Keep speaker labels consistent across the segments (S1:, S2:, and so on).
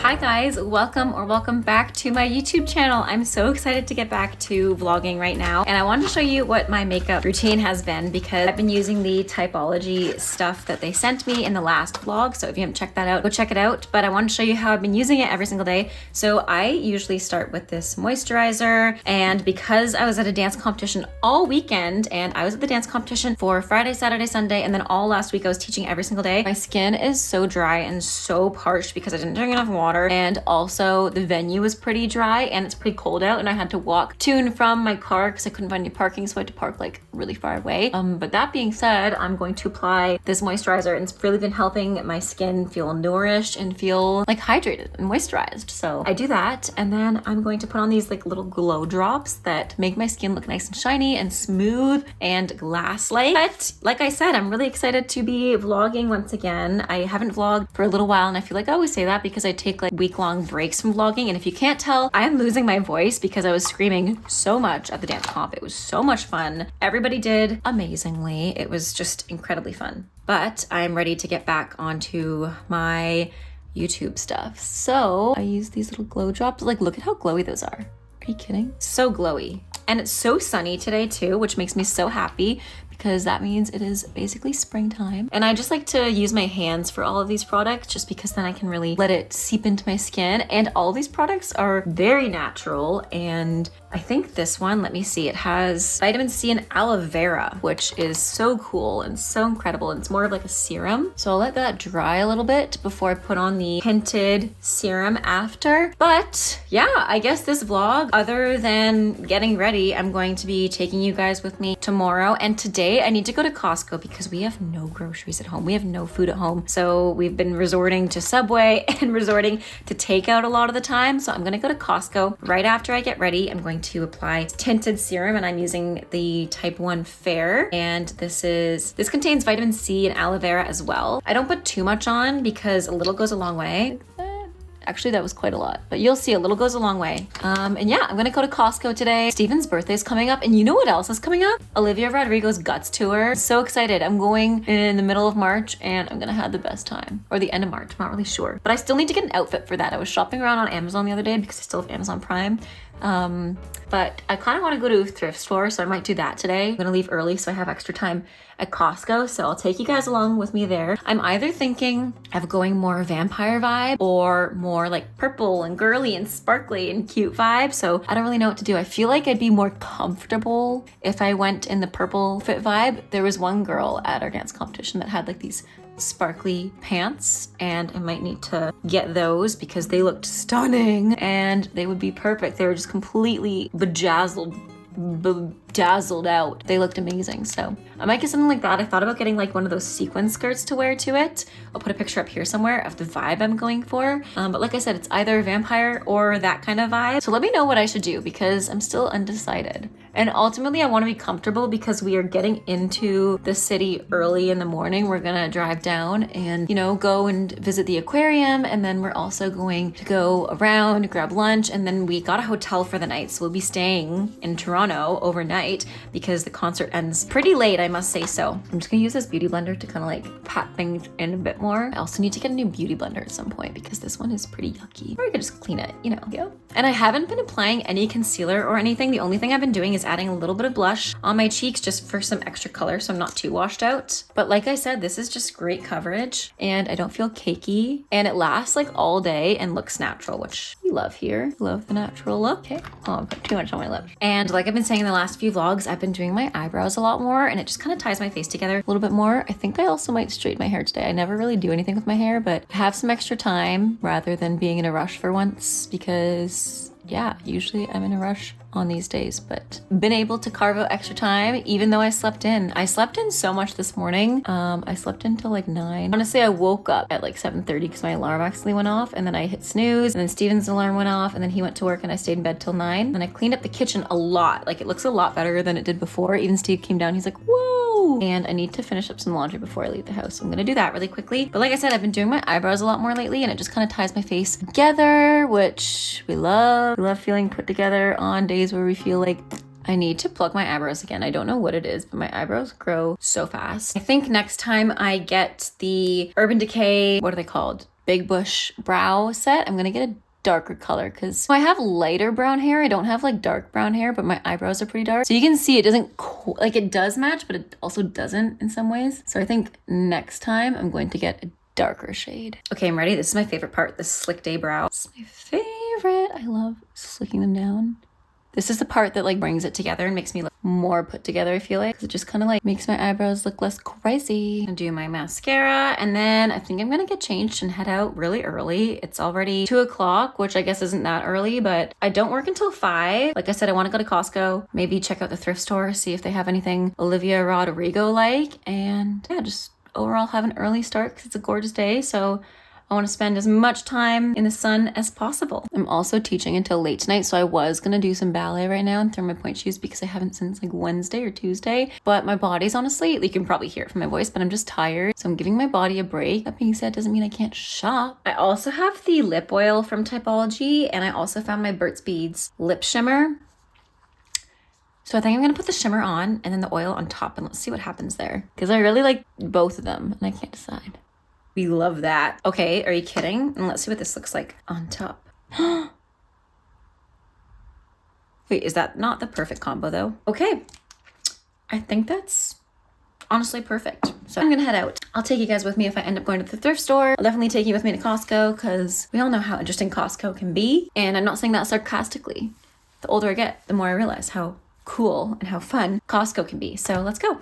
S1: Hi guys, welcome back to my YouTube channel. I'm so excited to get back to vlogging right now, and I wanted to show you what my makeup routine has been because I've been using the Typology stuff that they sent me in the last vlog. So if you haven't checked that out, go check it out. But I want to show you how I've been using it every single day. So I usually start with this moisturizer, and because I was at a dance competition all weekend, and I was at the dance competition for Friday, Saturday, Sunday, and then all last week I was teaching every single day, my skin is so dry and so parched because I didn't drink enough water. And also the venue was pretty dry and it's pretty cold out, and I had to walk to and from my car because I couldn't find any parking, so I had to park like really far away. But that being said, I'm going to apply this moisturizer, and it's really been helping my skin feel nourished and feel like hydrated and moisturized. So I do that, and then I'm going to put on these like little glow drops that make my skin look nice and shiny and smooth and glass-like. But like I said, I'm really excited to be vlogging once again. I haven't vlogged for a little while, and I feel like I always say that because I take like week-long breaks from vlogging. And if you can't tell, I am losing my voice because I was screaming so much at the dance comp. It was so much fun. Everybody did amazingly. It was just incredibly fun. But I'm ready to get back onto my YouTube stuff. So I use these little glow drops. Like, look at how glowy those are. Are you kidding? So glowy. And it's so sunny today too, which makes me so happy because that means it is basically springtime. And I just like to use my hands for all of these products just because then I can really let it seep into my skin. And all these products are very natural. And I think this one, let me see, it has vitamin C and aloe vera, which is so cool and so incredible. And it's more of like a serum. So I'll let that dry a little bit before I put on the tinted serum after. But yeah, I guess this vlog, other than getting ready, I'm going to be taking you guys with me tomorrow. And today I need to go to Costco because we have no groceries at home. We have no food at home. So we've been resorting to Subway and resorting to takeout a lot of the time. So I'm gonna go to Costco right after I get ready. I'm going to apply tinted serum, and I'm using the Type 1 Fair. And this contains vitamin C and aloe vera as well. I don't put too much on because a little goes a long way. Actually, that was quite a lot, but you'll see, a little goes a long way. And yeah, I'm gonna go to Costco today. Steven's birthday is coming up, and you know what else is coming up? Olivia Rodrigo's Guts tour. So excited. I'm going in the middle of March, and I'm gonna have the best time. Or the end of March, I'm not really sure. But I still need to get an outfit for that. I was shopping around on Amazon the other day because I still have Amazon Prime. But I kind of want to go to a thrift store, so I might do that today. I'm gonna leave early so I have extra time at Costco, so I'll take you guys along with me there. I'm either thinking of going more vampire vibe or more like purple and girly and sparkly and cute vibe, so I don't really know what to do. I feel like I'd be more comfortable if I went in the purple fit vibe. There was one girl at our dance competition that had like these sparkly pants, and I might need to get those because they looked stunning and they would be perfect. They were just completely bedazzled out. They looked amazing. So I might get something like that. I thought about getting like one of those sequin skirts to wear to it. I'll put a picture up here somewhere of the vibe I'm going for. But like I said, it's either vampire or that kind of vibe. So let me know what I should do because I'm still undecided. And ultimately I want to be comfortable because we are getting into the city early in the morning. We're gonna drive down and, you know, go and visit the aquarium. And then we're also going to go around, grab lunch. And then we got a hotel for the night. So we'll be staying in Toronto overnight because the concert ends pretty late, I must say so. I'm just gonna use this beauty blender to kind of like pat things in a bit more. I also need to get a new beauty blender at some point because this one is pretty yucky. Or I could just clean it, you know. Yeah. And I haven't been applying any concealer or anything. The only thing I've been doing is adding a little bit of blush on my cheeks just for some extra color so I'm not too washed out. But like I said, this is just great coverage and I don't feel cakey, and it lasts like all day and looks natural, which we love here. Love the natural look. Okay. Oh, I put too much on my lips. And like I've been saying in the last few vlogs, I've been doing my eyebrows a lot more, and it just kind of ties my face together a little bit more. I think I also might straighten my hair today. I never really do anything with my hair, but have some extra time rather than being in a rush for once because yeah, usually I'm in a rush on these days, but been able to carve out extra time even though I slept in. I slept in so much this morning. I slept until like 9. Honestly, I woke up at like 7:30 because my alarm accidentally went off, and then I hit snooze, and then Steven's alarm went off, and then he went to work, and I stayed in bed till 9. And I cleaned up the kitchen a lot. Like, it looks a lot better than it did before. Even Steve came down, he's like, whoa! And I need to finish up some laundry before I leave the house. So I'm gonna do that really quickly. But like I said, I've been doing my eyebrows a lot more lately, and it just kind of ties my face together, which we love. We love feeling put together on days where we feel like I need to pluck my eyebrows again. I don't know what it is, but my eyebrows grow so fast. I think next time I get the Urban Decay, what are they called? big bush brow set, I'm gonna get a darker color because I have lighter brown hair. I don't have like dark brown hair, but my eyebrows are pretty dark. So you can see it doesn't, like it does match, but it also doesn't in some ways. So I think next time I'm going to get a darker shade. Okay, I'm ready. This is my favorite part, the slick day brow. It's my favorite. I love slicking them down. This is the part that like brings it together and makes me look more put together, I feel like. 'Cause it just kind of like makes my eyebrows look less crazy. I'm gonna do my mascara and then I think I'm gonna get changed and head out really early. It's already 2 o'clock, which I guess isn't that early, but I don't work until 5. Like I said, I want to go to Costco, maybe check out the thrift store, see if they have anything Olivia Rodrigo like, and yeah, just overall have an early start because it's a gorgeous day. So I want to spend as much time in the sun as possible. I'm also teaching until late tonight, so I was going to do some ballet right now and throw my pointe shoes because I haven't since like Wednesday or Tuesday, but my body's honestly, you can probably hear it from my voice, but I'm just tired, so I'm giving my body a break. That being said, doesn't mean I can't shop. I also have the lip oil from Typology, and I also found my Burt's Beads lip shimmer. So I think I'm gonna put the shimmer on and then the oil on top, and let's see what happens there. Because I really like both of them and I can't decide. We love that. Okay, are you kidding? And let's see what this looks like on top. Wait, is that not the perfect combo though? Okay, I think that's honestly perfect. So I'm gonna head out. I'll take you guys with me if I end up going to the thrift store. I'll definitely take you with me to Costco because we all know how interesting Costco can be. And I'm not saying that sarcastically. The older I get, the more I realize how cool and how fun Costco can be. So let's go.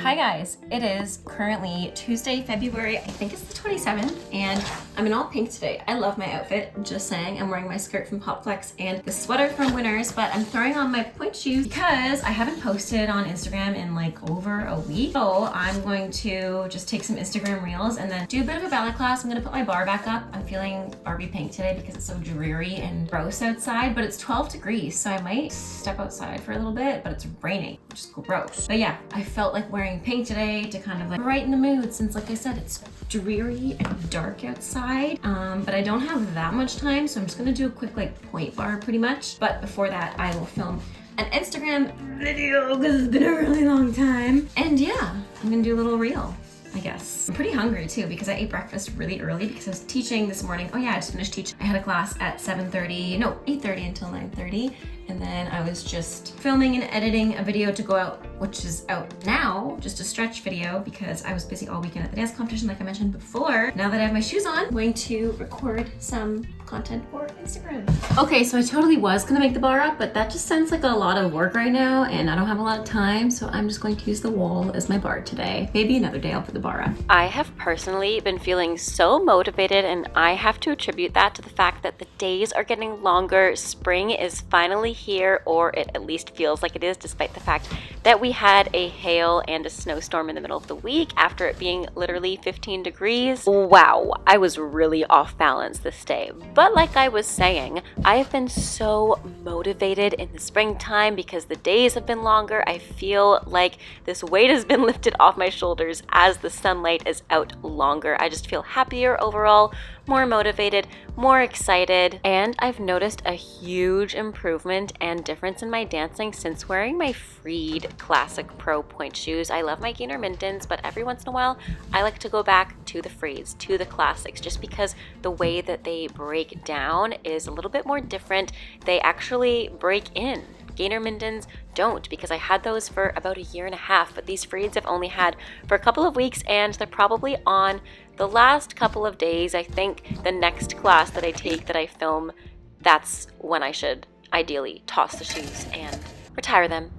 S1: Hi guys, it is currently Tuesday, February, I think it's the 27th, and I'm in all pink today. I love my outfit, just saying. I'm wearing my skirt from Popflex and the sweater from Winners, but I'm throwing on my pointe shoes because I haven't posted on Instagram in like over a week. So I'm going to just take some Instagram reels and then do a bit of a ballet class. I'm gonna put my bar back up. I'm feeling Barbie pink today because it's so dreary and gross outside, but it's 12 degrees, so I might step outside for a little bit, but it's raining, which is gross. But yeah, I felt like wearing pink today to kind of like brighten the mood since, like I said, it's dreary and dark outside, but I don't have that much time, so I'm just gonna do a quick like point bar pretty much. But before that, I will film an Instagram video because it's been a really long time, and yeah, I'm gonna do a little reel, I guess. I'm pretty hungry too because I ate breakfast really early because I was teaching this morning. Oh yeah, I just finished teaching. I had a class at 8:30 until 9:30. And then I was just filming and editing a video to go out, which is out now, just a stretch video because I was busy all weekend at the dance competition, like I mentioned before. Now that I have my shoes on, I'm going to record some content for Instagram. Okay, so I totally was gonna make the bar up, but that just sounds like a lot of work right now and I don't have a lot of time, so I'm just going to use the wall as my bar today. Maybe another day I'll put the bar up. I have personally been feeling so motivated, and I have to attribute that to the fact that the days are getting longer. Spring is finally here, or it at least feels like it is, despite the fact that we had a hail and a snowstorm in the middle of the week after it being literally 15 degrees. Wow, I was really off balance this day. But like I was saying, I've been so motivated in the springtime because the days have been longer. I feel like this weight has been lifted off my shoulders as the sunlight is out longer. I just feel happier overall, more motivated, more excited, and I've noticed a huge improvement and difference in my dancing since wearing my Freed Classic Pro Pointe shoes. I love my Gainer Mintons, but every once in a while I like to go back to the Freeds, to the classics, just because the way that they break down is a little bit more different. They actually break in. Gainer Mintons don't, because I had those for about a year and a half, but these Freeds I've only had for a couple of weeks and they're probably on the last couple of days. I think the next class that I take that I film, that's when I should ideally toss the shoes and retire them.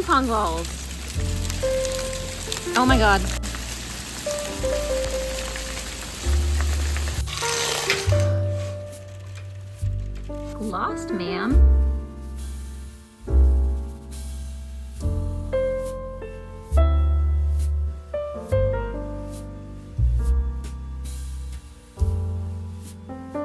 S1: pong balls. Oh my God. Lost, ma'am.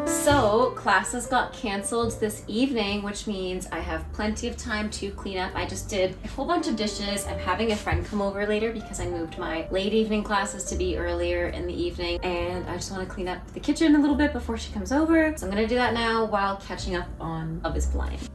S1: So classes got canceled this evening, which means I have plenty of time to clean up. I just did a whole bunch of dishes. I'm having a friend come over later because I moved my late evening classes to be earlier in the evening, and I just want to clean up the kitchen a little bit before she comes over. So I'm gonna do that now while catching up on Love is Blind.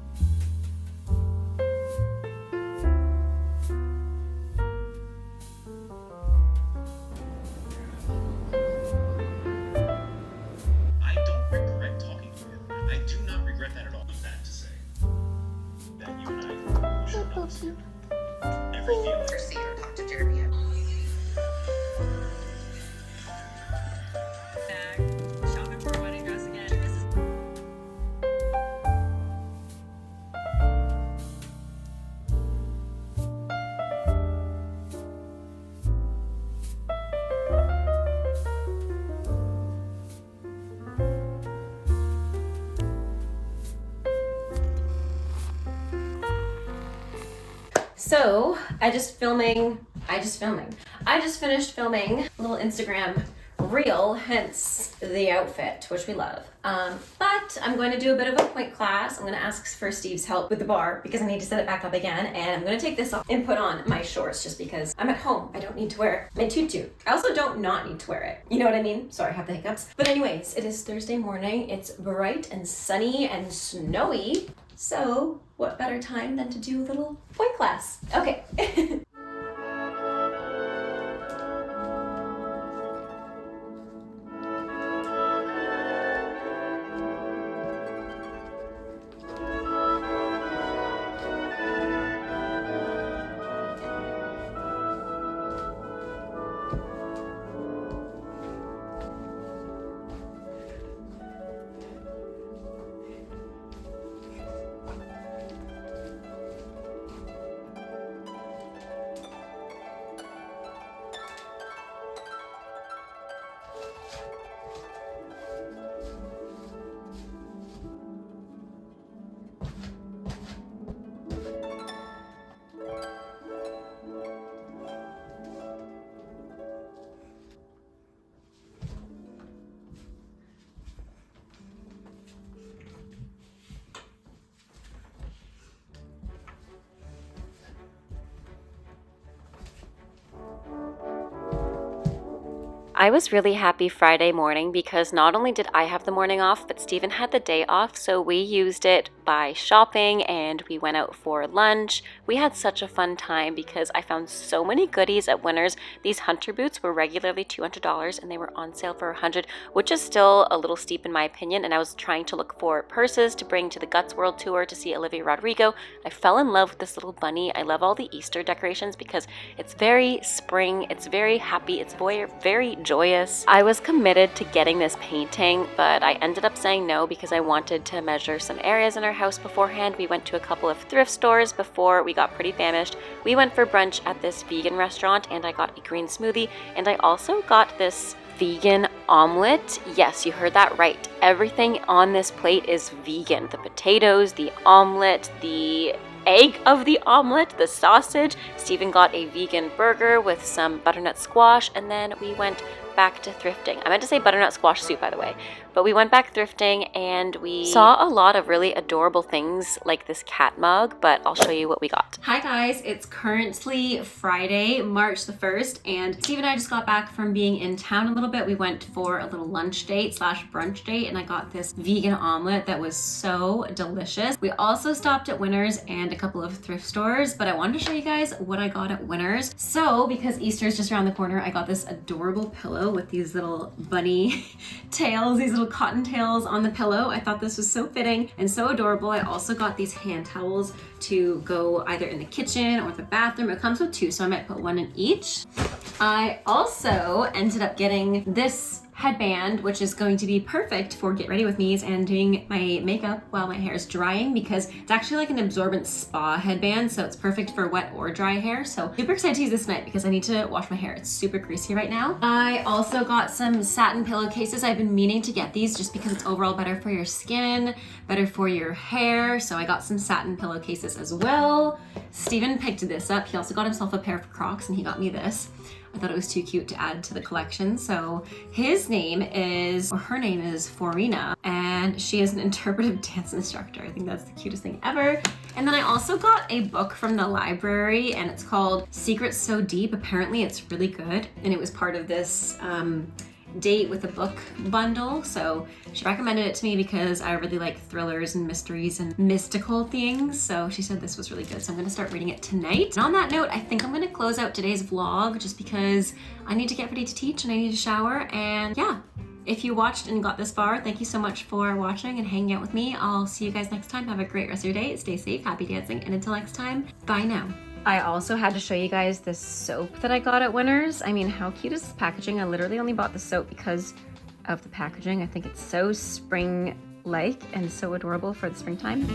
S1: So I just finished filming a little Instagram reel, hence the outfit, which we love. But I'm going to do a bit of a point class. I'm going to ask for Steve's help with the bar because I need to set it back up again, and I'm going to take this off and put on my shorts just because I'm at home. I don't need to wear my tutu. I also don't not need to wear it. You know what I mean? Sorry, I have the hiccups. But anyways, it is Thursday morning. It's bright and sunny and snowy. So what better time than to do a little point class? Okay. I was really happy Friday morning because not only did I have the morning off, but Steven had the day off, so we used it by shopping and we went out for lunch. We had such a fun time because I found so many goodies at Winners. These hunter boots were regularly $200 and they were on sale for $100, which is still a little steep in my opinion, and I was trying to look for purses to bring to the Guts World Tour to see Olivia Rodrigo. I fell in love with this little bunny. I love all the Easter decorations because it's very spring, it's very happy, it's very joyous. I was committed to getting this painting, but I ended up saying no because I wanted to measure some areas in our house beforehand. We went to a couple of thrift stores before we got pretty famished. We went for brunch at this vegan restaurant and I got a green smoothie, and I also got this vegan omelet. Yes, you heard that right. Everything on this plate is vegan. The potatoes, the omelet, the egg of the omelet, the sausage. Steven got a vegan burger with some butternut squash, and then we went back to thrifting. I meant to say butternut squash soup, by the way. But we went back thrifting and we saw a lot of really adorable things like this cat mug, but I'll show you what we got. Hi guys, it's currently Friday, March the 1st, and Steve and I just got back from being in town a little bit. We went for a little lunch date slash brunch date, and I got this vegan omelet that was so delicious. We also stopped at Winners and a couple of thrift stores, but I wanted to show you guys what I got at Winners. So because Easter is just around the corner, I got this adorable pillow with these little bunny tails, these little cotton tails on the pillow. I thought this was so fitting and so adorable. I also got these hand towels to go either in the kitchen or the bathroom. It comes with two, so I might put one in each. I also ended up getting this headband, which is going to be perfect for get ready with me's and doing my makeup while my hair is drying, because it's actually like an absorbent spa headband, so it's perfect for wet or dry hair. So super excited to use this tonight because I need to wash my hair. It's super greasy right now. I also got some satin pillowcases. I've been meaning to get these just because it's overall better for your skin, better for your hair. So I got some satin pillowcases as well. Steven picked this up. He also got himself a pair of Crocs and he got me this. I thought it was too cute to add to the collection. So his name is, or her name is Florina, and she is an interpretive dance instructor. I think that's the cutest thing ever. And then I also got a book from the library and it's called Secrets So Deep. Apparently it's really good. And it was part of this date with a book bundle. So she recommended it to me because I really like thrillers and mysteries and mystical things. So she said this was really good. So I'm gonna start reading it tonight. And on that note, I think I'm gonna close out today's vlog just because I need to get ready to teach and I need to shower. And yeah, if you watched and got this far, thank you so much for watching and hanging out with me. I'll see you guys next time. Have a great rest of your day. Stay safe, happy dancing, and until next time, bye now. I also had to show you guys this soap that I got at Winners. I mean, how cute is this packaging? I literally only bought the soap because of the packaging. I think it's so spring-like and so adorable for the springtime.